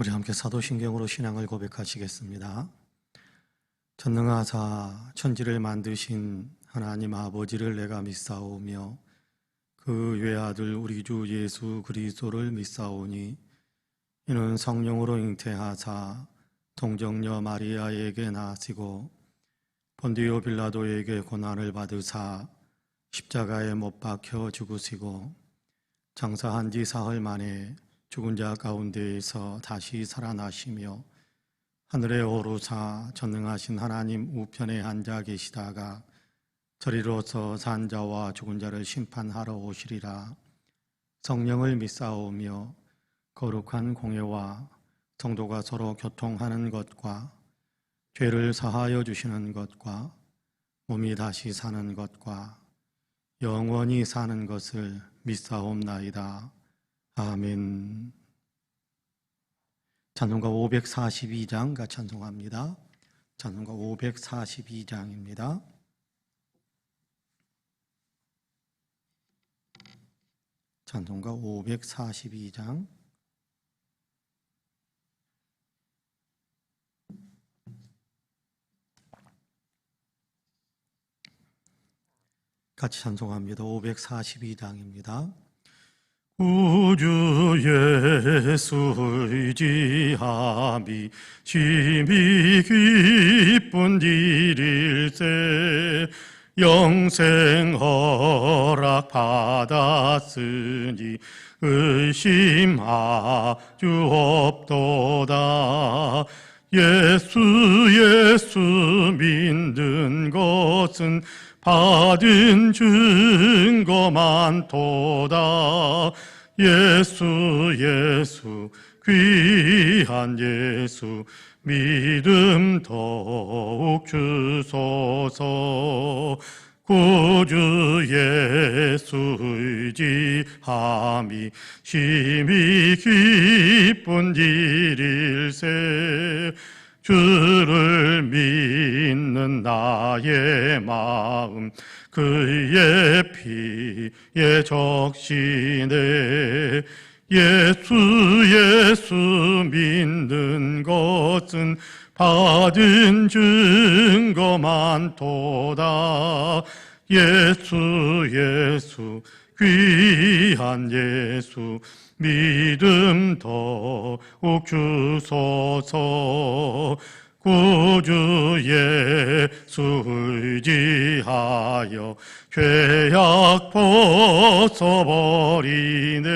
우리 함께 사도신경으로 신앙을 고백하시겠습니다. 전능하사 천지를 만드신 하나님 아버지를 내가 믿사오며 그 외아들 우리 주 예수 그리스도를 믿사오니 이는 성령으로 잉태하사 동정녀 마리아에게 나시고 본디오 빌라도에게 고난을 받으사 십자가에 못 박혀 죽으시고 장사한 지 사흘 만에 죽은 자 가운데에서 다시 살아나시며 하늘에 오르사 전능하신 하나님 우편에 앉아 계시다가 저리로서 산 자와 죽은 자를 심판하러 오시리라. 성령을 믿사오며 거룩한 공예와 성도가 서로 교통하는 것과 죄를 사하여 주시는 것과 몸이 다시 사는 것과 영원히 사는 것을 믿사옵나이다. 아멘. 찬송가 542장 같이 찬송합니다. 찬송가 542장입니다. 찬송가 542장. 같이 찬송합니다. 542장입니다. 구주 예수 의지함이 심히 기쁜 일일세. 영생 허락 받았으니 의심하주 없도다. 예수 믿는 것은 받은 증거 많도다. 예수 귀한 예수 믿음 더욱 주소서. 구주 예수 의지함이 심히 기쁜 일일세. 주를 믿는 나의 마음 그의 피에 적시네. 예수 믿는 것은 받은 증거 많도다. 예수 귀한 예수 믿음 더욱 주소서. 구주 예수 의지하여 죄악 벗어버리네.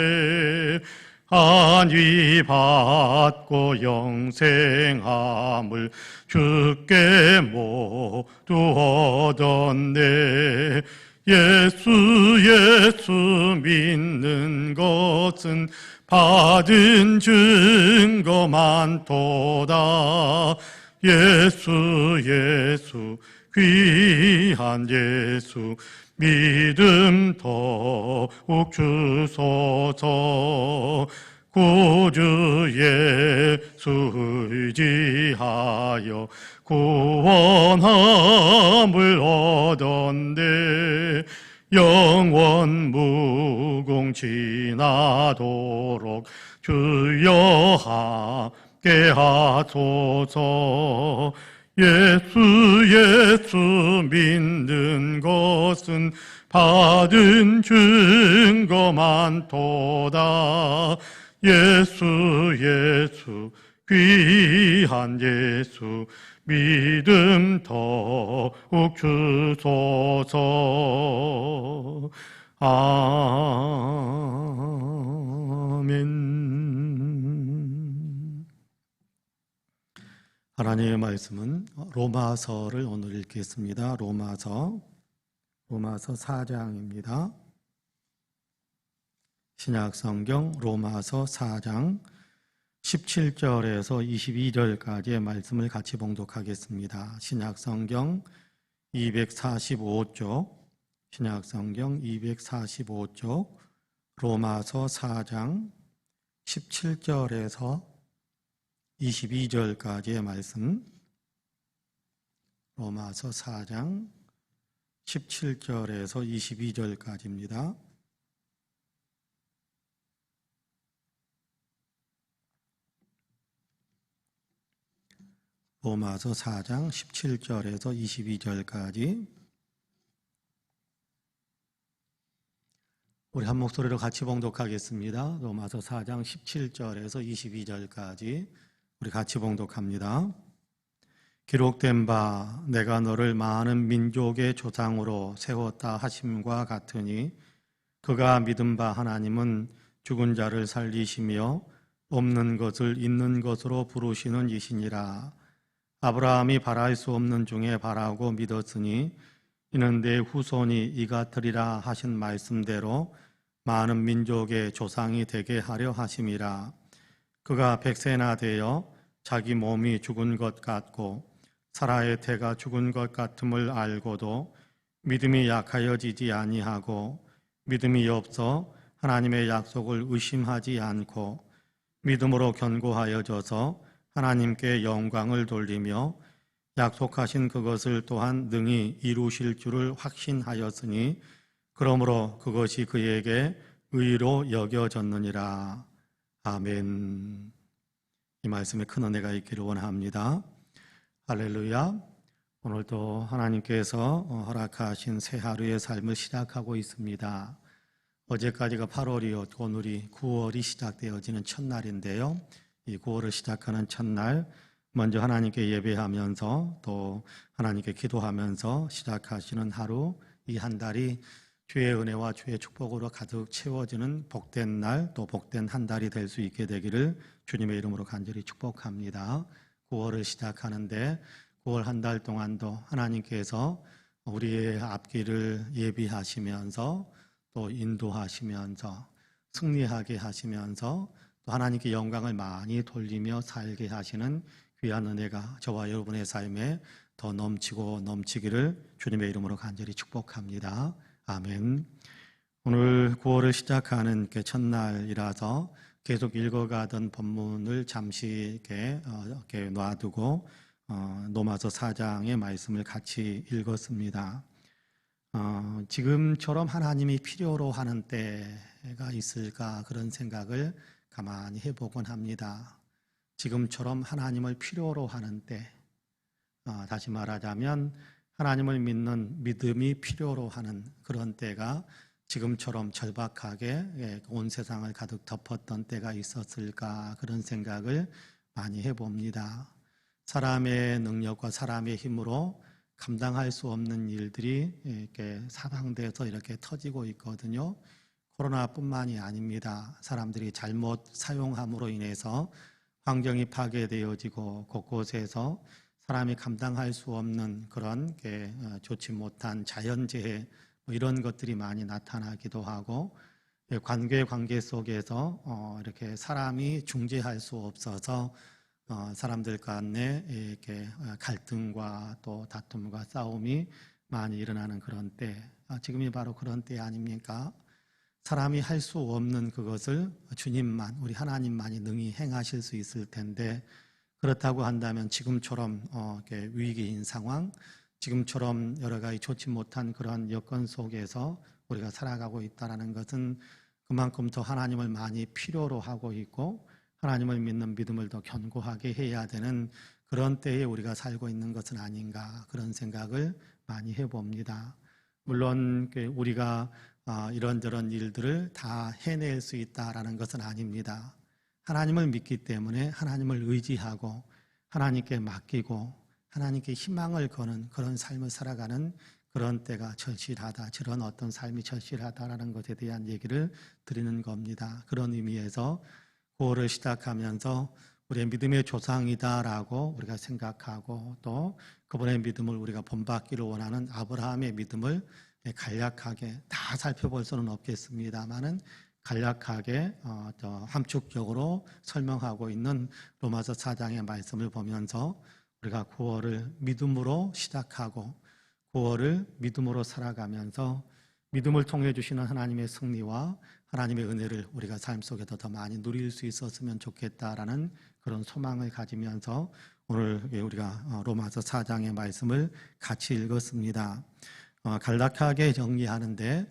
안위 받고 영생함을 주께 모두 얻었네. 예수 믿는 것은 받은 증거 많도다. 예수 귀한 예수 믿음 더욱 주소서. 구주 예수 의지하여 구원함을 얻었네. 영원 무궁지나도록 주여 함께 하소서. 예수 믿는 것은 받은 증거 많도다. 예수 귀한 예수 믿음 더욱 주소서. 아멘. 하나님의 말씀은 로마서를 오늘 읽겠습니다. 로마서 4장입니다. 신약성경 로마서 4장 17절에서 22절까지의 말씀을 같이 봉독하겠습니다. 신약성경 245쪽, 신약성경 245쪽, 로마서 4장 17절에서 22절까지의 말씀, 로마서 4장 17절에서 22절까지입니다. 로마서 4장 17절에서 22절까지 우리 한 목소리로 같이 봉독하겠습니다. 로마서 4장 17절에서 22절까지 우리 같이 봉독합니다. 기록된 바 내가 너를 많은 민족의 조상으로 세웠다 하심과 같으니 그가 믿은 바 하나님은 죽은 자를 살리시며 없는 것을 있는 것으로 부르시는 이시니라. 아브라함이 바랄 수 없는 중에 바라고 믿었으니 이는 내 후손이 이같으리라 하신 말씀대로 많은 민족의 조상이 되게 하려 하심이라. 그가 100세나 되어 자기 몸이 죽은 것 같고 사라의 태가 죽은 것 같음을 알고도 믿음이 약하여지지 아니하고 믿음이 없어 하나님의 약속을 의심하지 않고 믿음으로 견고하여져서 하나님께 영광을 돌리며 약속하신 그것을 또한 능히 이루실 줄을 확신하였으니 그러므로 그것이 그에게 의로 여겨졌느니라. 아멘. 이 말씀에 큰 은혜가 있기를 원합니다. 할렐루야. 오늘도 하나님께서 허락하신 새 하루의 삶을 시작하고 있습니다. 어제까지가 8월이었고 오늘이 9월이 시작되어지는 첫날인데요. 이 9월을 시작하는 첫날 먼저 하나님께 예배하면서 또 하나님께 기도하면서 시작하시는 하루, 이 한 달이 주의 은혜와 주의 축복으로 가득 채워지는 복된 날, 또 복된 한 달이 될 수 있게 되기를 주님의 이름으로 간절히 축복합니다. 9월을 시작하는데 9월 한 달 동안도 하나님께서 우리의 앞길을 예비하시면서 또 인도하시면서 승리하게 하시면서 또 하나님께 영광을 많이 돌리며 살게 하시는 귀한 은혜가 저와 여러분의 삶에 더 넘치고 넘치기를 주님의 이름으로 간절히 축복합니다. 아멘. 오늘 9월을 시작하는 첫날이라서 계속 읽어가던 본문을 잠시 이렇게 놔두고 로마서 4장의 말씀을 같이 읽었습니다. 지금처럼 하나님이 필요로 하는 때가 있을까 그런 생각을 가만히 해보곤 합니다. 지금처럼 하나님을 필요로 하는 때, 다시 말하자면 하나님을 믿는 믿음이 필요로 하는 그런 때가 지금처럼 절박하게 온 세상을 가득 덮었던 때가 있었을까 그런 생각을 많이 해봅니다. 사람의 능력과 사람의 힘으로 감당할 수 없는 일들이 이렇게 사방돼서 이렇게 터지고 있거든요. 코로나뿐만이 아닙니다. 사람들이 잘못 사용함으로 인해서 환경이 파괴되어지고 곳곳에서 사람이 감당할 수 없는 그런 좋지 못한 자연재해 이런 것들이 많이 나타나기도 하고 관계 속에서 이렇게 사람이 중재할 수 없어서 사람들 간에 이렇게 갈등과 또 다툼과 싸움이 많이 일어나는 그런 때, 지금이 바로 그런 때 아닙니까? 사람이 할 수 없는 그것을 주님만, 우리 하나님만이 능히 행하실 수 있을 텐데 그렇다고 한다면 지금처럼 이렇게 위기인 상황, 지금처럼 여러 가지 좋지 못한 그런 여건 속에서 우리가 살아가고 있다는 것은 그만큼 더 하나님을 많이 필요로 하고 있고 하나님을 믿는 믿음을 더 견고하게 해야 되는 그런 때에 우리가 살고 있는 것은 아닌가 그런 생각을 많이 해봅니다. 물론 우리가 이런저런 일들을 다 해낼 수 있다라는 것은 아닙니다. 하나님을 믿기 때문에 하나님을 의지하고 하나님께 맡기고 하나님께 희망을 거는 그런 삶을 살아가는 그런 때가 절실하다, 저런 어떤 삶이 절실하다라는 것에 대한 얘기를 드리는 겁니다. 그런 의미에서 9월을 시작하면서 우리의 믿음의 조상이다라고 우리가 생각하고 또 그분의 믿음을 우리가 본받기를 원하는 아브라함의 믿음을 간략하게 다 살펴볼 수는 없겠습니다만은 간략하게 함축적으로 설명하고 있는 로마서 4장의 말씀을 보면서 우리가 9월을 믿음으로 시작하고 9월을 믿음으로 살아가면서 믿음을 통해 주시는 하나님의 승리와 하나님의 은혜를 우리가 삶 속에서 더 많이 누릴 수 있었으면 좋겠다라는 그런 소망을 가지면서 오늘 우리가 로마서 4장의 말씀을 같이 읽었습니다. 간략하게 정리하는데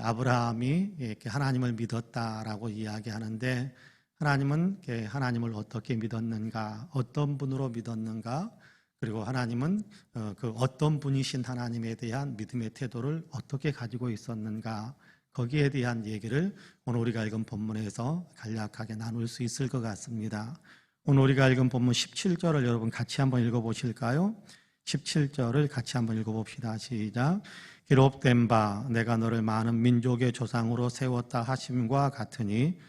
아브라함이 이렇게 하나님을 믿었다라고 이야기하는데 하나님은 하나님을 어떻게 믿었는가, 어떤 분으로 믿었는가, 그리고 하나님은 그 어떤 분이신 하나님에 대한 믿음의 태도를 어떻게 가지고 있었는가, 거기에 대한 얘기를 오늘 우리가 읽은 본문에서 간략하게 나눌 수 있을 것 같습니다. 오늘 우리가 읽은 본문 17절을 여러분 같이 한번 읽어보실까요? 17절을 같이 한번 읽어봅시다. 시작. 기록된 바 내가 너를 많은 민족의 조상으로 세웠다 하심과 같으니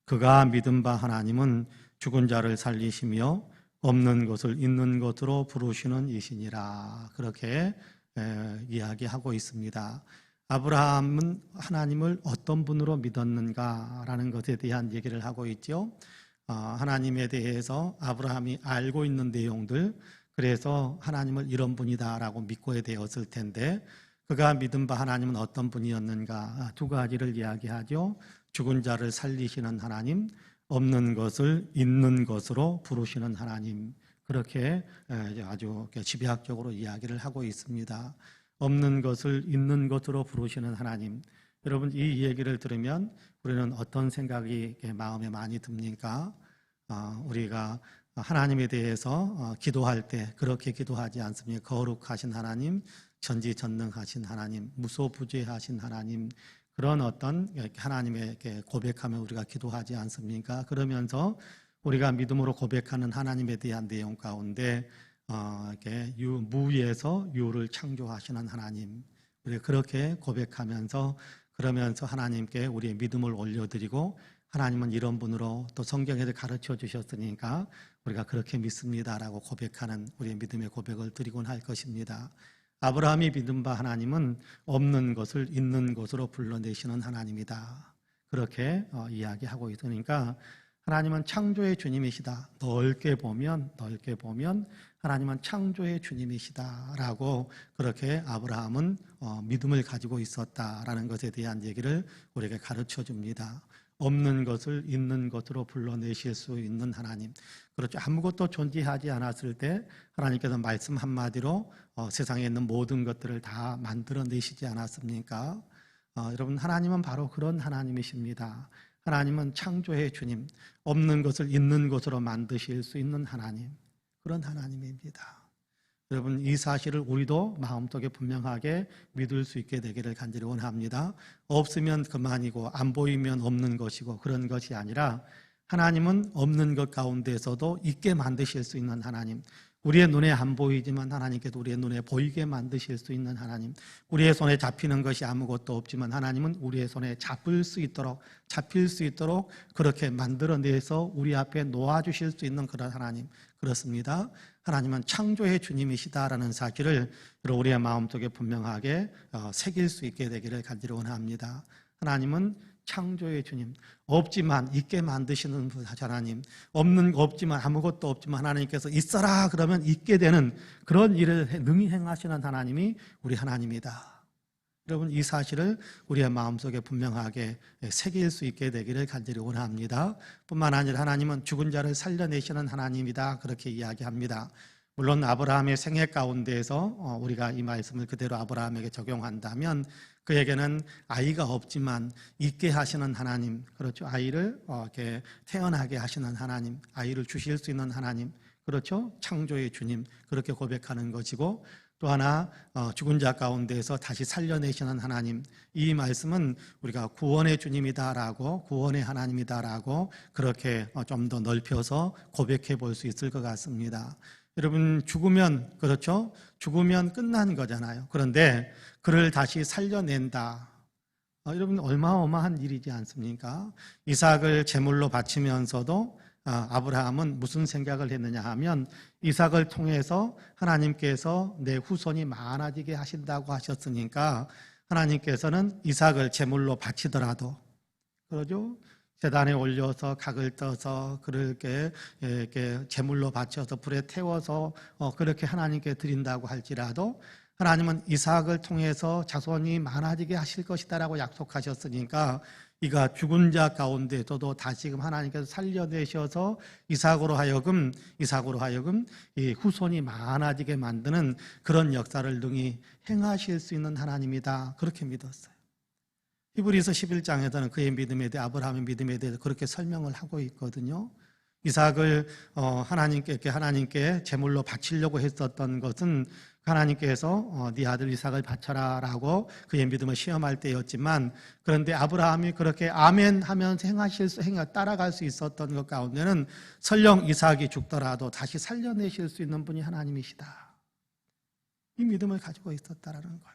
그가 믿은 바 하나님은 죽은 자를 살리시며 없는 것을 있는 것으로 부르시는 이시니라. 그렇게 이야기하고 있습니다. 아브라함은 하나님을 어떤 분으로 믿었는가라는 것에 대한 얘기를 하고 있죠. 하나님에 대해서 아브라함이 알고 있는 내용들, 그래서 하나님을 이런 분이다라고 믿고야 되었을 텐데, 그가 믿은 바 하나님은 어떤 분이었는가, 두 가지를 이야기하죠. 죽은 자를 살리시는 하나님, 없는 것을 있는 것으로 부르시는 하나님, 그렇게 아주 집약적으로 이야기를 하고 있습니다. 없는 것을 있는 것으로 부르시는 하나님. 여러분, 이 얘기를 들으면 우리는 어떤 생각이 마음에 많이 듭니까? 우리가 하나님에 대해서 기도할 때 그렇게 기도하지 않습니까? 거룩하신 하나님, 전지전능하신 하나님, 무소부재하신 하나님, 그런 어떤 하나님에게 고백하며 우리가 기도하지 않습니까? 그러면서 우리가 믿음으로 고백하는 하나님에 대한 내용 가운데 무에서 유를 창조하시는 하나님, 우리가 그렇게 고백하면서 그러면서 하나님께 우리의 믿음을 올려드리고, 하나님은 이런 분으로 또 성경에서 가르쳐 주셨으니까 우리가 그렇게 믿습니다라고 고백하는 우리의 믿음의 고백을 드리곤 할 것입니다. 아브라함이 믿은 바 하나님은 없는 것을 있는 것으로 불러내시는 하나님이다. 그렇게 이야기하고 있으니까 하나님은 창조의 주님이시다. 넓게 보면 하나님은 창조의 주님이시다라고 그렇게 아브라함은 믿음을 가지고 있었다라는 것에 대한 얘기를 우리에게 가르쳐 줍니다. 없는 것을 있는 것으로 불러내실 수 있는 하나님. 그렇죠. 아무것도 존재하지 않았을 때 하나님께서 말씀 한마디로 세상에 있는 모든 것들을 다 만들어내시지 않았습니까? 여러분, 하나님은 바로 그런 하나님이십니다. 하나님은 창조의 주님, 없는 것을 있는 것으로 만드실 수 있는 하나님, 그런 하나님입니다. 여러분, 이 사실을 우리도 마음속에 분명하게 믿을 수 있게 되기를 간절히 원합니다. 없으면 그만이고 안 보이면 없는 것이고 그런 것이 아니라, 하나님은 없는 것 가운데서도 있게 만드실 수 있는 하나님, 우리의 눈에 안 보이지만 하나님께서 우리의 눈에 보이게 만드실 수 있는 하나님, 우리의 손에 잡히는 것이 아무것도 없지만 하나님은 우리의 손에 잡힐 수 있도록 그렇게 만들어내서 우리 앞에 놓아주실 수 있는 그런 하나님, 그렇습니다. 하나님은 창조의 주님이시다라는 사실을 우리의 마음속에 분명하게 새길 수 있게 되기를 간절히 원합니다. 하나님은 창조의 주님, 없지만 있게 만드시는 하나님, 없지만 아무것도 없지만 하나님께서 있어라 그러면 있게 되는 그런 일을 능히 행하시는 하나님이 우리 하나님이다. 여러분, 이 사실을 우리의 마음속에 분명하게 새길 수 있게 되기를 간절히 원합니다. 뿐만 아니라 하나님은 죽은 자를 살려내시는 하나님이다, 그렇게 이야기합니다. 물론 아브라함의 생애 가운데에서 우리가 이 말씀을 그대로 아브라함에게 적용한다면 그에게는 아이가 없지만 있게 하시는 하나님, 그렇죠? 아이를 이렇게 태어나게 하시는 하나님, 아이를 주실 수 있는 하나님, 그렇죠? 창조의 주님, 그렇게 고백하는 것이고, 또 하나 죽은 자 가운데서 다시 살려내시는 하나님, 이 말씀은 우리가 구원의 주님이다라고, 구원의 하나님이다라고 그렇게 좀 더 넓혀서 고백해 볼 수 있을 것 같습니다. 여러분, 죽으면, 그렇죠? 죽으면 끝난 거잖아요. 그런데 그를 다시 살려낸다. 여러분, 어마어마한 일이지 않습니까? 이삭을 제물로 바치면서도 아브라함은 무슨 생각을 했느냐 하면, 이삭을 통해서 하나님께서 내 후손이 많아지게 하신다고 하셨으니까 하나님께서는 이삭을 제물로 바치더라도, 그러죠? 제단에 올려서 각을 떠서 그를 이렇게 제물로 바쳐서 불에 태워서 그렇게 하나님께 드린다고 할지라도 하나님은 이삭을 통해서 자손이 많아지게 하실 것이다라고 약속하셨으니까 이가 죽은 자 가운데서도 다시금 하나님께서 살려내셔서 이삭으로 하여금 이 후손이 많아지게 만드는 그런 역사를 능히 행하실 수 있는 하나님이다, 그렇게 믿었어요. 히브리서 11장에서는 그의 믿음에 대해, 아브라함의 믿음에 대해서 그렇게 설명을 하고 있거든요. 이삭을 하나님께 제물로 바치려고 했었던 것은 하나님께서 네 아들 이삭을 바쳐라라고 그의 믿음을 시험할 때였지만, 그런데 아브라함이 그렇게 아멘 하면서 따라갈 수 있었던 것 가운데는 설령 이삭이 죽더라도 다시 살려내실 수 있는 분이 하나님이시다, 이 믿음을 가지고 있었다라는 거예요.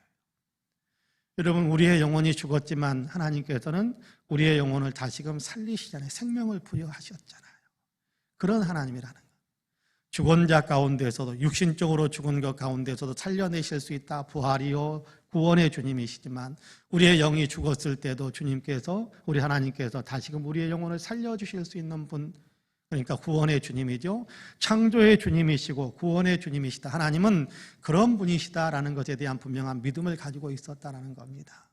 여러분, 우리의 영혼이 죽었지만 하나님께서는 우리의 영혼을 다시금 살리시잖아요. 생명을 부여하셨잖아요. 그런 하나님이라는 거예요. 죽은 자 가운데서도, 육신적으로 죽은 것 가운데서도 살려내실 수 있다. 부활이요 구원의 주님이시지만 우리의 영이 죽었을 때도 주님께서, 우리 하나님께서 다시금 우리의 영혼을 살려주실 수 있는 분, 그러니까 구원의 주님이죠. 창조의 주님이시고 구원의 주님이시다. 하나님은 그런 분이시다라는 것에 대한 분명한 믿음을 가지고 있었다라는 겁니다.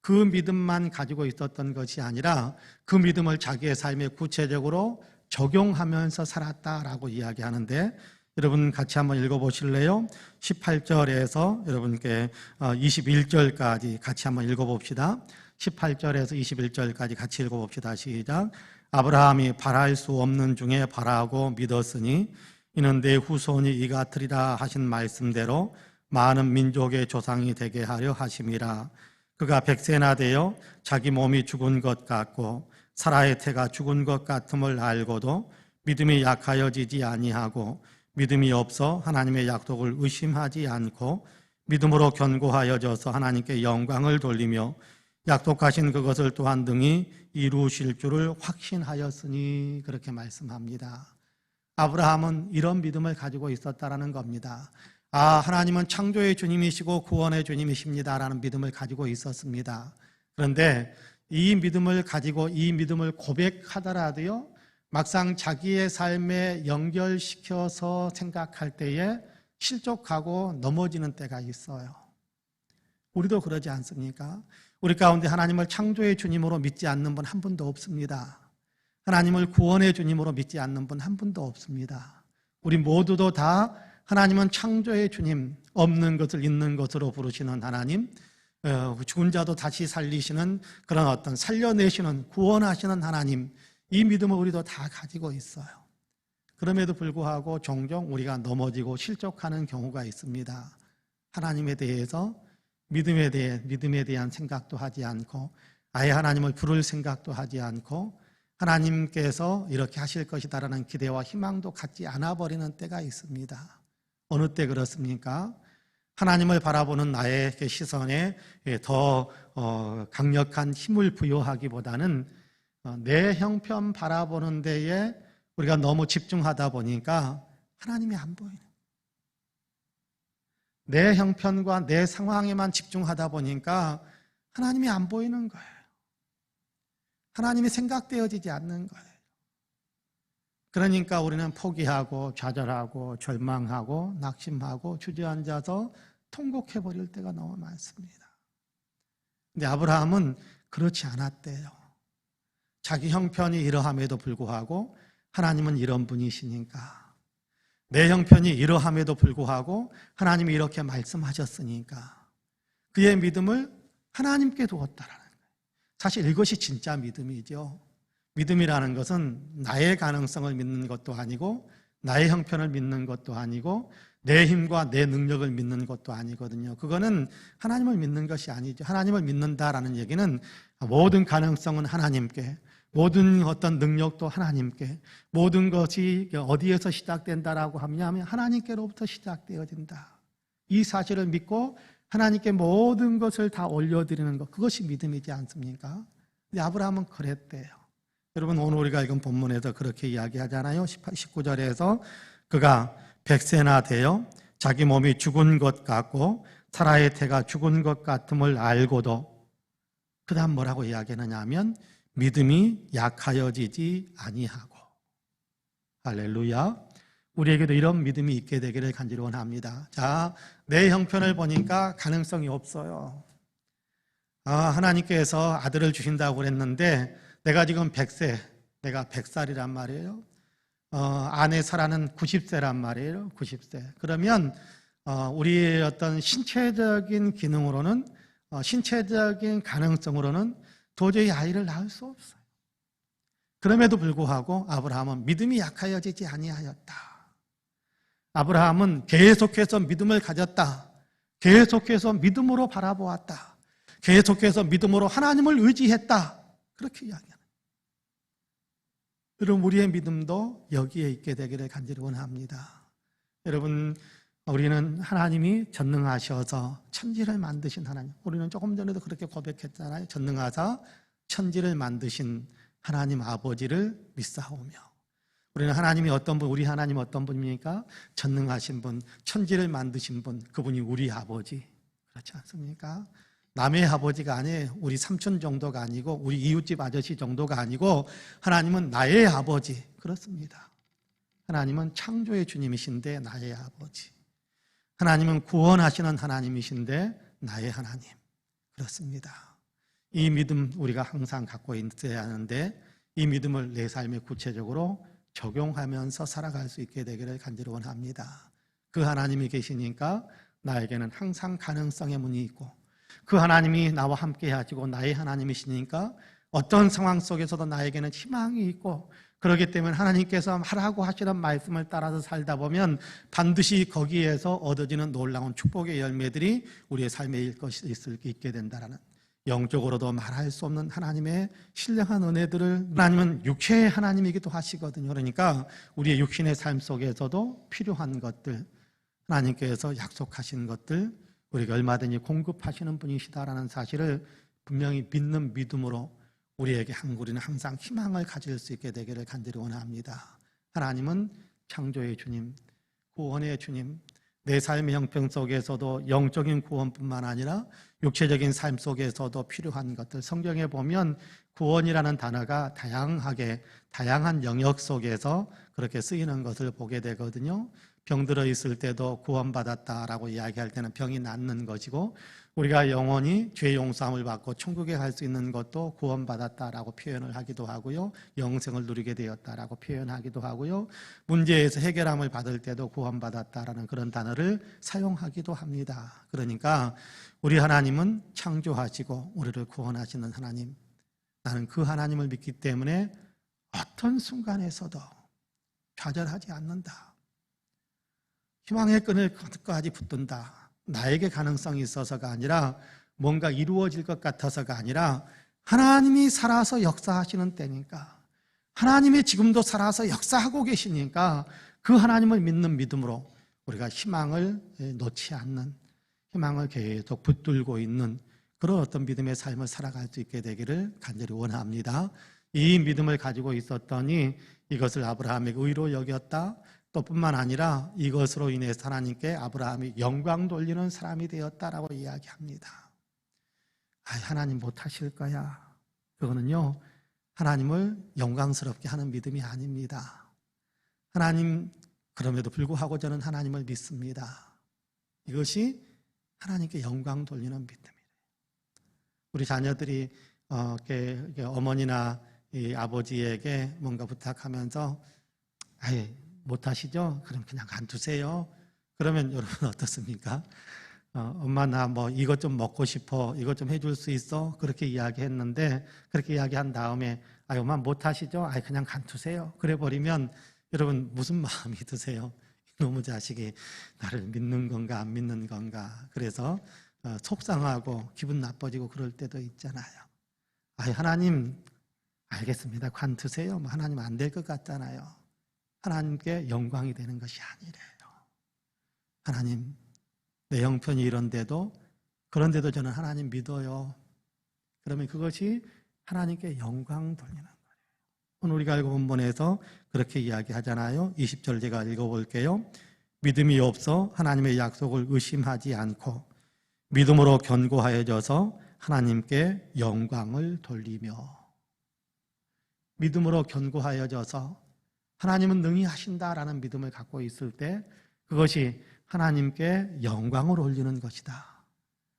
그 믿음만 가지고 있었던 것이 아니라 그 믿음을 자기의 삶에 구체적으로 적용하면서 살았다라고 이야기하는데, 여러분 같이 한번 읽어보실래요? 18절에서 여러분께 21절까지 같이 한번 읽어봅시다. 18절에서 21절까지 같이 읽어봅시다. 시작. 아브라함이 바랄 수 없는 중에 바라고 믿었으니 이는 내 후손이 이 같으리라 하신 말씀대로 많은 민족의 조상이 되게 하려 하심이라. 그가 100세나 되어 자기 몸이 죽은 것 같고 사라의 태가 죽은 것 같음을 알고도 믿음이 약하여지지 아니하고 믿음이 없어 하나님의 약속을 의심하지 않고 믿음으로 견고하여져서 하나님께 영광을 돌리며 약속하신 그것을 또한 능히 이루실 줄을 확신하였으니, 그렇게 말씀합니다. 아브라함은 이런 믿음을 가지고 있었다라는 겁니다. 하나님은 창조의 주님이시고 구원의 주님이십니다라는 믿음을 가지고 있었습니다. 그런데 이 믿음을 가지고 이 믿음을 고백하더라도요, 막상 자기의 삶에 연결시켜서 생각할 때에 실족하고 넘어지는 때가 있어요. 우리도 그러지 않습니까? 우리 가운데 하나님을 창조의 주님으로 믿지 않는 분 한 분도 없습니다. 하나님을 구원의 주님으로 믿지 않는 분 한 분도 없습니다. 우리 모두도 다 하나님은 창조의 주님, 없는 것을 있는 것으로 부르시는 하나님, 죽은 자도 다시 살리시는 그런 어떤 살려내시는, 구원하시는 하나님, 이 믿음을 우리도 다 가지고 있어요. 그럼에도 불구하고 종종 우리가 넘어지고 실족하는 경우가 있습니다. 하나님에 대해서 믿음에 대한 생각도 하지 않고, 아예 하나님을 부를 생각도 하지 않고, 하나님께서 이렇게 하실 것이다라는 기대와 희망도 갖지 않아 버리는 때가 있습니다. 어느 때 그렇습니까? 하나님을 바라보는 나의 시선에 더 강력한 힘을 부여하기보다는 내 형편 바라보는 데에 우리가 너무 집중하다 보니까 하나님이 안 보이는, 내 형편과 내 상황에만 집중하다 보니까 하나님이 안 보이는 거예요. 하나님이 생각되어지지 않는 거예요. 그러니까 우리는 포기하고 좌절하고 절망하고 낙심하고 주저앉아서 통곡해버릴 때가 너무 많습니다. 근데 아브라함은 그렇지 않았대요. 자기 형편이 이러함에도 불구하고 하나님은 이런 분이시니까, 내 형편이 이러함에도 불구하고 하나님이 이렇게 말씀하셨으니까 그의 믿음을 하나님께 두었다라는 거예요. 사실 이것이 진짜 믿음이죠. 믿음이라는 것은 나의 가능성을 믿는 것도 아니고 나의 형편을 믿는 것도 아니고 내 힘과 내 능력을 믿는 것도 아니거든요. 그거는 하나님을 믿는 것이 아니죠. 하나님을 믿는다라는 얘기는 모든 가능성은 하나님께, 모든 어떤 능력도 하나님께, 모든 것이 어디에서 시작된다라고 하면 하나님께로부터 시작되어진다. 이 사실을 믿고 하나님께 모든 것을 다 올려드리는 것, 그것이 믿음이지 않습니까? 근데 아브라함은 그랬대요. 여러분, 오늘 우리가 읽은 본문에서 그렇게 이야기하잖아요. 19절에서 그가 100세나 되어 자기 몸이 죽은 것 같고 사라의 태가 죽은 것 같음을 알고도, 그 다음 뭐라고 이야기하느냐 하면 믿음이 약하여지지 아니하고. 할렐루야. 우리에게도 이런 믿음이 있게 되기를 간절히 원합니다. 자, 내 형편을 보니까 가능성이 없어요. 하나님께서 아들을 주신다고 그랬는데 내가 지금 100세, 내가 100살이란 말이에요. 아내 사라는 90세란 말이에요. 90세. 그러면 우리의 어떤 신체적인 기능으로는, 신체적인 가능성으로는 도저히 아이를 낳을 수 없어요. 그럼에도 불구하고 아브라함은 믿음이 약하여지지 아니하였다. 아브라함은 계속해서 믿음을 가졌다. 계속해서 믿음으로 바라보았다. 계속해서 믿음으로 하나님을 의지했다. 그렇게 이야기합니다. 여러분, 우리의 믿음도 여기에 있게 되기를 간절히 원합니다. 여러분, 우리는 하나님이 전능하셔서 천지를 만드신 하나님, 우리는 조금 전에도 그렇게 고백했잖아요. 전능하사 천지를 만드신 하나님 아버지를 믿사오며, 우리는 하나님이 어떤 분, 우리 하나님 어떤 분입니까? 전능하신 분, 천지를 만드신 분, 그분이 우리 아버지, 그렇지 않습니까? 남의 아버지가 아니에요. 우리 삼촌 정도가 아니고 우리 이웃집 아저씨 정도가 아니고 하나님은 나의 아버지, 그렇습니다. 하나님은 창조의 주님이신데 나의 아버지, 하나님은 구원하시는 하나님이신데 나의 하나님, 그렇습니다. 이 믿음 우리가 항상 갖고 있어야 하는데, 이 믿음을 내 삶에 구체적으로 적용하면서 살아갈 수 있게 되기를 간절히 원합니다. 그 하나님이 계시니까 나에게는 항상 가능성의 문이 있고, 그 하나님이 나와 함께 하시고 나의 하나님이시니까 어떤 상황 속에서도 나에게는 희망이 있고, 그렇기 때문에 하나님께서 하라고 하시는 말씀을 따라서 살다 보면 반드시 거기에서 얻어지는 놀라운 축복의 열매들이 우리의 삶에 있게 된다라는, 영적으로도 말할 수 없는 하나님의 신령한 은혜들을, 하나님은 육체의 하나님이기도 하시거든요. 그러니까 우리의 육신의 삶 속에서도 필요한 것들, 하나님께서 약속하신 것들 우리가 얼마든지 공급하시는 분이시다라는 사실을 분명히 믿는 믿음으로 우리에게 우리는 항상 희망을 가질 수 있게 되기를 간절히 원합니다. 하나님은 창조의 주님, 구원의 주님, 내 삶의 형편 속에서도 영적인 구원뿐만 아니라 육체적인 삶 속에서도 필요한 것들, 성경에 보면 구원이라는 단어가 다양한 영역 속에서 그렇게 쓰이는 것을 보게 되거든요. 병들어 있을 때도 구원받았다라고 이야기할 때는 병이 낫는 것이고, 우리가 영원히 죄 용서함을 받고 천국에 갈 수 있는 것도 구원받았다라고 표현을 하기도 하고요, 영생을 누리게 되었다라고 표현하기도 하고요, 문제에서 해결함을 받을 때도 구원받았다라는 그런 단어를 사용하기도 합니다. 그러니까 우리 하나님은 창조하시고 우리를 구원하시는 하나님, 나는 그 하나님을 믿기 때문에 어떤 순간에서도 좌절하지 않는다. 희망의 끈을 끝까지 붙든다. 나에게 가능성이 있어서가 아니라, 뭔가 이루어질 것 같아서가 아니라, 하나님이 살아서 역사하시는 때니까, 하나님이 지금도 살아서 역사하고 계시니까 그 하나님을 믿는 믿음으로 우리가 희망을 놓지 않는, 희망을 계속 붙들고 있는 그런 어떤 믿음의 삶을 살아갈 수 있게 되기를 간절히 원합니다. 이 믿음을 가지고 있었더니 이것을 아브라함에게 의로 여겼다. 또 뿐만 아니라 이것으로 인해서 하나님께 아브라함이 영광 돌리는 사람이 되었다라고 이야기합니다. 하나님 못하실 거야. 그거는요, 하나님을 영광스럽게 하는 믿음이 아닙니다. 하나님, 그럼에도 불구하고 저는 하나님을 믿습니다. 이것이 하나님께 영광 돌리는 믿음이에요. 우리 자녀들이 어머니나 아버지에게 뭔가 부탁하면서 못하시죠? 그럼 그냥 간두세요. 그러면 여러분 어떻습니까? 엄마 나 뭐 이것 좀 먹고 싶어, 이것 좀 해줄 수 있어? 그렇게 이야기했는데, 그렇게 이야기한 다음에 엄마 못하시죠? 그냥 간두세요. 그래 버리면 여러분 무슨 마음이 드세요? 이놈의 자식이 나를 믿는 건가 안 믿는 건가. 그래서 속상하고 기분 나빠지고 그럴 때도 있잖아요. 하나님 알겠습니다, 관두세요. 하나님 안 될 것 같잖아요. 하나님께 영광이 되는 것이 아니래요. 하나님, 내 형편이 이런데도, 그런데도 저는 하나님 믿어요. 그러면 그것이 하나님께 영광 돌리는 거예요. 오늘 우리가 읽은 본문에서 그렇게 이야기하잖아요. 20절 제가 읽어볼게요. 믿음이 없어 하나님의 약속을 의심하지 않고 믿음으로 견고하여져서 하나님께 영광을 돌리며, 믿음으로 견고하여져서 하나님은 능히 하신다라는 믿음을 갖고 있을 때 그것이 하나님께 영광을 올리는 것이다.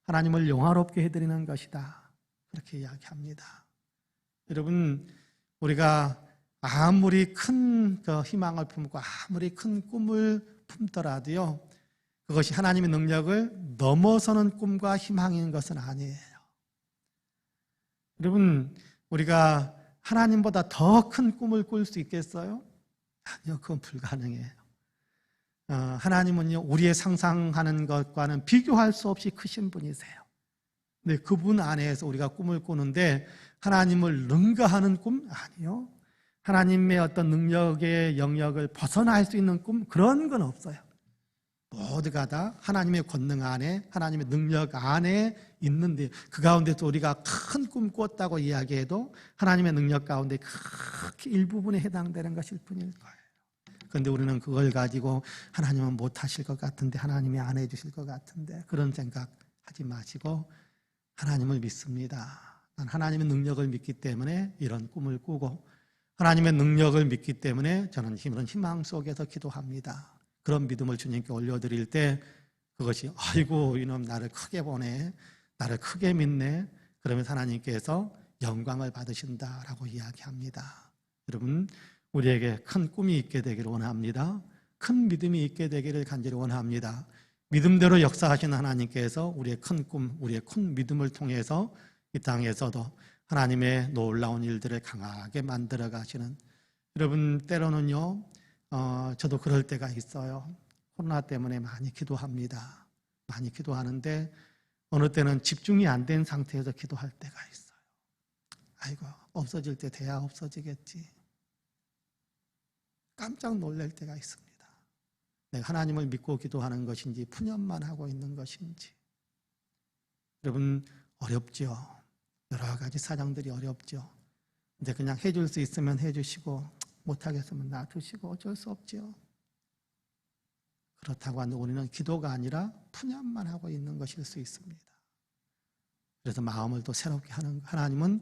하나님을 영화롭게 해드리는 것이다. 그렇게 이야기합니다. 여러분, 우리가 아무리 큰 희망을 품고 아무리 큰 꿈을 품더라도요, 그것이 하나님의 능력을 넘어서는 꿈과 희망인 것은 아니에요. 여러분, 우리가 하나님보다 더 큰 꿈을 꿀 수 있겠어요? 아니요, 그건 불가능해요. 하나님은요, 우리의 상상하는 것과는 비교할 수 없이 크신 분이세요. 근데 그분 안에서 우리가 꿈을 꾸는데 하나님을 능가하는 꿈? 아니요. 하나님의 어떤 능력의 영역을 벗어날 수 있는 꿈? 그런 건 없어요. 모두가 다 하나님의 권능 안에, 하나님의 능력 안에 있는데 그 가운데서 우리가 큰 꿈 꿨다고 이야기해도 하나님의 능력 가운데 크게 일부분에 해당되는 것일 뿐일 거예요. 그런데 우리는 그걸 가지고 하나님은 못하실 것 같은데, 하나님이 안 해주실 것 같은데, 그런 생각하지 마시고 하나님을 믿습니다. 난 하나님의 능력을 믿기 때문에 이런 꿈을 꾸고, 하나님의 능력을 믿기 때문에 저는 이런 희망 속에서 기도합니다. 그런 믿음을 주님께 올려드릴 때 그것이 아이고 이놈 나를 크게 보네, 나를 크게 믿네, 그러면서 하나님께서 영광을 받으신다라고 이야기합니다. 여러분, 우리에게 큰 꿈이 있게 되기를 원합니다. 큰 믿음이 있게 되기를 간절히 원합니다. 믿음대로 역사하시는 하나님께서 우리의 큰 꿈, 우리의 큰 믿음을 통해서 이 땅에서도 하나님의 놀라운 일들을 강하게 만들어 가시는, 여러분 때로는요, 저도 그럴 때가 있어요. 코로나 때문에 많이 기도합니다. 많이 기도하는데 어느 때는 집중이 안 된 상태에서 기도할 때가 있어요. 아이고 없어질 때 돼야 없어지겠지. 깜짝 놀랄 때가 있습니다. 내가 하나님을 믿고 기도하는 것인지 푸념만 하고 있는 것인지. 여러분 어렵죠. 여러 가지 사정들이 어렵죠. 이제 그냥 해줄 수 있으면 해주시고 못하겠으면 놔두시고 어쩔 수 없죠. 그렇다고 하는데 우리는 기도가 아니라 푸념만 하고 있는 것일 수 있습니다. 그래서 마음을 또 새롭게 하는, 하나님은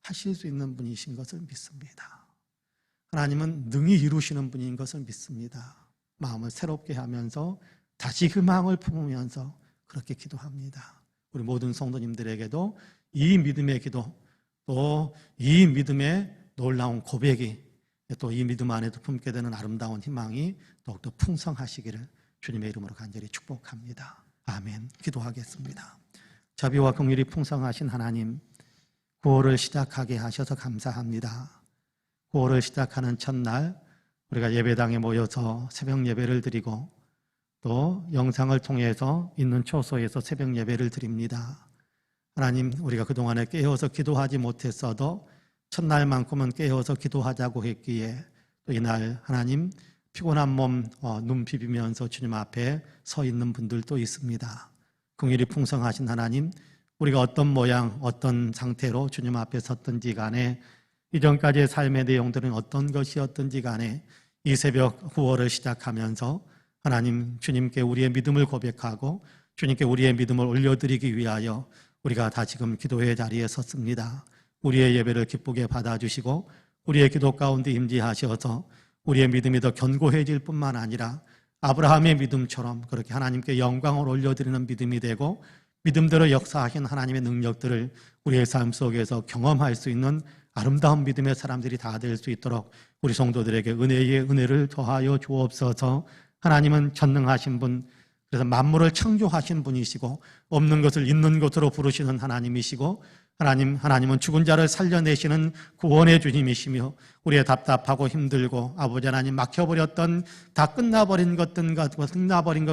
하실 수 있는 분이신 것을 믿습니다. 하나님은 능히 이루시는 분인 것을 믿습니다. 마음을 새롭게 하면서 다시 그 마음을 품으면서 그렇게 기도합니다. 우리 모든 성도님들에게도 이 믿음의 기도, 또 이 믿음의 놀라운 고백이, 또 이 믿음 안에도 품게 되는 아름다운 희망이 더욱더 풍성하시기를 주님의 이름으로 간절히 축복합니다. 아멘. 기도하겠습니다. 자비와 긍휼이 풍성하신 하나님, 구호를 시작하게 하셔서 감사합니다. 구호를 시작하는 첫날 우리가 예배당에 모여서 새벽 예배를 드리고 또 영상을 통해서 있는 초소에서 새벽 예배를 드립니다. 하나님, 우리가 그동안에 깨어서 기도하지 못했어도 첫날만큼은 깨어서 기도하자고 했기에 또 이날 하나님 피곤한 몸 눈 비비면서 주님 앞에 서 있는 분들도 있습니다. 긍휼이 풍성하신 하나님, 우리가 어떤 모양 어떤 상태로 주님 앞에 섰든지 간에 이전까지의 삶의 내용들은 어떤 것이었든지 간에 이 새벽 구호를 시작하면서 하나님 주님께 우리의 믿음을 고백하고 주님께 우리의 믿음을 올려드리기 위하여 우리가 다시금 기도의 자리에 섰습니다. 우리의 예배를 기쁘게 받아주시고 우리의 기도 가운데 임재하셔서 우리의 믿음이 더 견고해질 뿐만 아니라 아브라함의 믿음처럼 그렇게 하나님께 영광을 올려드리는 믿음이 되고 믿음대로 역사하신 하나님의 능력들을 우리의 삶 속에서 경험할 수 있는 아름다운 믿음의 사람들이 다 될 수 있도록 우리 성도들에게 은혜의 은혜를 더하여 주옵소서. 하나님은 전능하신 분, 그래서 만물을 창조하신 분이시고 없는 것을 있는 것으로 부르시는 하나님이시고 하나님은 죽은 자를 살려내시는 구원의 주님이시며 우리의 답답하고 힘들고 아버지 하나님 막혀버렸던 다 끝나버린 것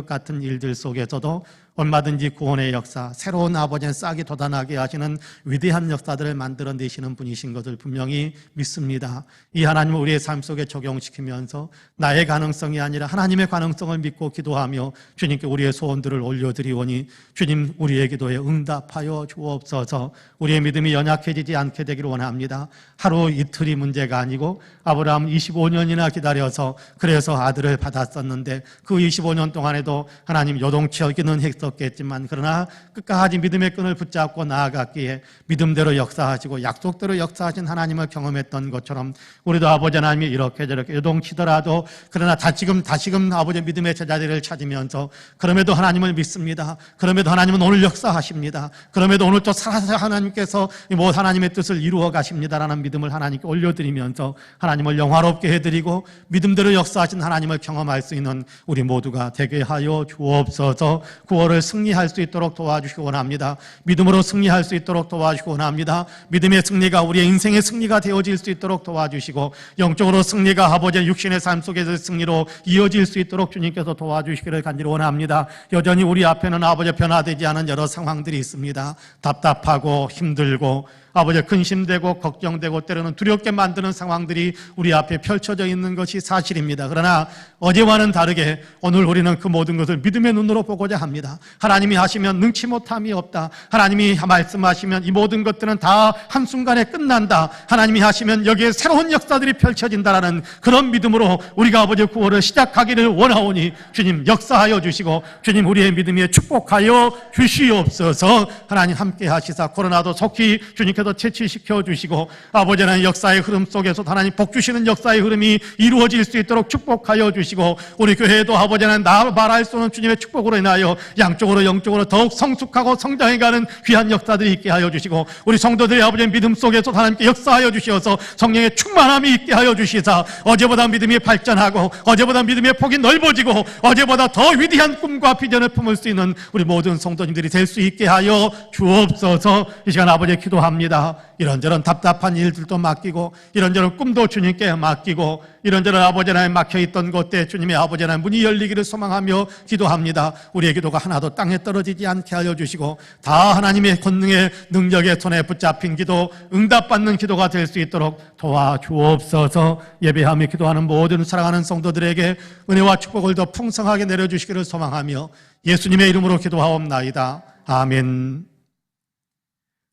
같은 일들 속에서도 얼마든지 구원의 역사, 새로운 아버지의 싹이 돋아나게 하시는 위대한 역사들을 만들어내시는 분이신 것을 분명히 믿습니다. 이 하나님을 우리의 삶 속에 적용시키면서 나의 가능성이 아니라 하나님의 가능성을 믿고 기도하며 주님께 우리의 소원들을 올려드리오니 주님 우리의 기도에 응답하여 주옵소서. 우리의 믿음이 연약해지지 않게 되기를 원합니다. 하루 이틀이 문제가 아니고 아브라함 25년이나 기다려서 그래서 아들을 받았었는데 그 25년 동안에도 하나님 요동치 여기는 했었겠지만 그러나 끝까지 믿음의 끈을 붙잡고 나아갔기에 믿음대로 역사하시고 약속대로 역사하신 하나님을 경험했던 것처럼 우리도 아버지 하나님이 이렇게 저렇게 요동치더라도 그러나 다시금 아버지 믿음의 제자들을 찾으면서 그럼에도 하나님을 믿습니다. 그럼에도 하나님은 오늘 역사하십니다. 그럼에도 오늘 또 살아서 하나님께서 하나님의 뜻을 이루어 가십니다라는 믿음을 하나님께 올려드리면서 하나님을 영화롭게 해드리고 믿음대로 역사하신 하나님을 경험할 수 있는 우리 모두가 되게 하여 주옵소서. 구호를 영광을 승리할 수 있도록 도와주시기 원합니다. 믿음으로 승리할 수 있도록 도와주시기 원합니다. 믿음의 승리가 우리의 인생의 승리가 되어질 수 있도록 도와주시고 영적으로 승리가 아버지의 육신의 삶 속에서 승리로 이어질 수 있도록 주님께서 도와주시기를 간절히 원합니다. 여전히 우리 앞에는 아버지 변화되지 않은 여러 상황들이 있습니다. 답답하고 힘들고 아버지 근심되고 걱정되고 때로는 두렵게 만드는 상황들이 우리 앞에 펼쳐져 있는 것이 사실입니다. 그러나 어제와는 다르게 오늘 우리는 그 모든 것을 믿음의 눈으로 보고자 합니다. 하나님이 하시면 능치 못함이 없다. 하나님이 말씀하시면 이 모든 것들은 다 한순간에 끝난다. 하나님이 하시면 여기에 새로운 역사들이 펼쳐진다라는 그런 믿음으로 우리가 아버지 구원을 시작하기를 원하오니 주님 역사하여 주시고 주님 우리의 믿음에 축복하여 주시옵소서. 하나님 함께 하시사 코로나도 속히 주님께서 채취시켜 주시고 아버지는 역사의 흐름 속에서 하나님 복 주시는 역사의 흐름이 이루어질 수 있도록 축복하여 주시고 우리 교회도 아버지는 나 말할 수 없는 주님의 축복으로 인하여 양쪽으로 영적으로 더욱 성숙하고 성장해가는 귀한 역사들이 있게 하여 주시고 우리 성도들의 아버지의 믿음 속에서 하나님께 역사하여 주시어서 성령의 충만함이 있게 하여 주시사 어제보다 믿음이 발전하고 어제보다 믿음의 폭이 넓어지고 어제보다 더 위대한 꿈과 비전을 품을 수 있는 우리 모든 성도님들이 될 수 있게 하여 주옵소서. 이 시간 아버지 기도합니다. 이런저런 답답한 일들도 맡기고 이런저런 꿈도 주님께 맡기고 이런저런 아버지 하나님 막혀있던 곳에 주님의 아버지 하나님 문이 열리기를 소망하며 기도합니다. 우리의 기도가 하나도 땅에 떨어지지 않게 하여 주시고 다 하나님의 권능의 능력의 손에 붙잡힌 기도 응답받는 기도가 될 수 있도록 도와주옵소서. 예배하며 기도하는 모든 사랑하는 성도들에게 은혜와 축복을 더 풍성하게 내려주시기를 소망하며 예수님의 이름으로 기도하옵나이다. 아멘.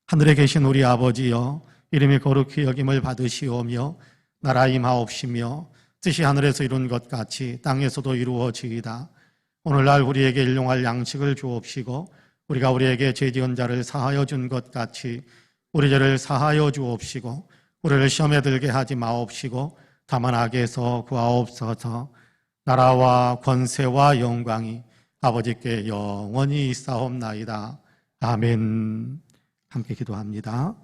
하늘에 계신 우리 아버지여 이름이 거룩히 여김을 받으시오며 나라 임하옵시며 뜻이 하늘에서 이룬 것 같이 땅에서도 이루어지이다. 오늘날 우리에게 일용할 양식을 주옵시고 우리가 우리에게 죄 지은 자를 사하여 준 것 같이 우리 죄를 사하여 주옵시고 우리를 시험에 들게 하지 마옵시고 다만 악에서 구하옵소서. 나라와 권세와 영광이 아버지께 영원히 있사옵나이다. 아멘. 함께 기도합니다.